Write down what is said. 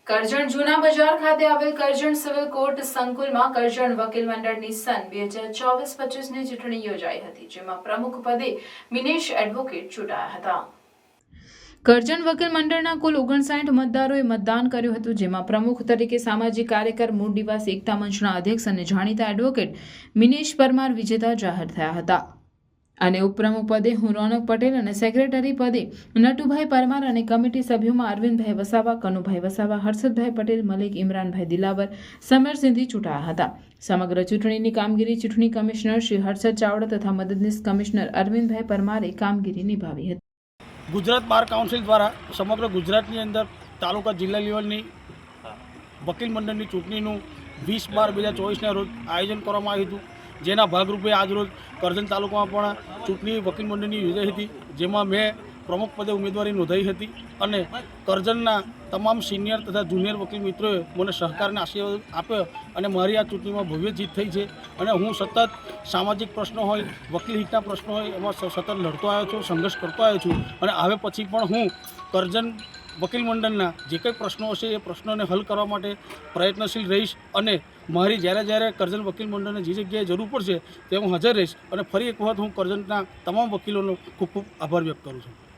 કરજણ જૂના બજાર ખાતે આવેલ કરજણ સિવિલ કોર્ટ સંકુલમાં કરજણ વકીલ મંડળની સન 2024-25ની ચૂંટણી યોજાઈ હતી, જેમાં પ્રમુખ પદે મિનેશ એડવોકેટ ચૂંટાયા હતા। કરજણ વકીલ મંડળના કુલ 59 મતદારોએ મતદાન કર્યું હતું, જેમાં પ્રમુખ તરીકે સામાજિક કાર્યકર મૂળ નિવાસી એકતા મંચના અધ્યક્ષ અને જાણીતા એડવોકેટ મિનેશ પરમાર વિજેતા જાહેર થયા હતા અને ઉપપ્રમુખ પદે હું રોનક પટેલ અને સેક્રેટરી પદે નટુભાઈ પરમાર અને કમિટી સભ્યોમાં અરવિંદભાઈ વસાવા, કનુભાઈ વસાવા, હર્ષદભાઈ પટેલ, મલિક ઇમરાનભાઈ દિલાવર, સમીર સિંધી ચૂંટાયા હતા। સમગ્ર ચૂંટણીની કામગીરી ચૂંટણી કમિશનર શ્રી હર્ષદ ચાવડા તથા મદદનીશ કમિશનર અરવિંદભાઈ પરમારે કામગીરી નિભાવી હતી। ગુજરાત બાર કાઉન્સિલ દ્વારા સમગ્ર ગુજરાતની અંદર તાલુકા જિલ્લા લેવલની વકીલ મંડળની ચૂંટણીનું 20/12/2024ના રોજ આયોજન કરવામાં આવ્યું હતું, જેના ભાગરૂપે આજરોજ કરજણ તાલુકામાં પણ ચૂંટણી વકીલ મંડળની યોજાઈ હતી, જેમાં મેં પ્રમુખ પદે ઉમેદવારી નોંધાવી હતી અને કરજણના તમામ સિનિયર તથા જુનિયર વકીલ મિત્રોએ મને સહકારને આશીર્વાદ આપ્યો અને મારી આ ચૂંટણીમાં ભવ્ય જીત થઈ છે અને હું સતત સામાજિક પ્રશ્નો હોય, વકીલ હિતના પ્રશ્નો હોય, એમાં સતત લડતો આવ્યો છું, સંઘર્ષ કરતો આવ્યો છું અને હવે પછી પણ હું કરજણ વકીલ મંડળના જે કંઈ પ્રશ્નો હશે એ પ્રશ્નોને હલ કરવા માટે પ્રયત્નશીલ રહીશ અને મારી જ્યારે કરજણ વકીલ મંડળને જે જગ્યાએ જરૂર પડશે તે હું હાજર રહીશ અને ફરી એક વખત હું કરજણના તમામ વકીલોનો ખૂબ ખૂબ આભાર વ્યક્ત કરું છું।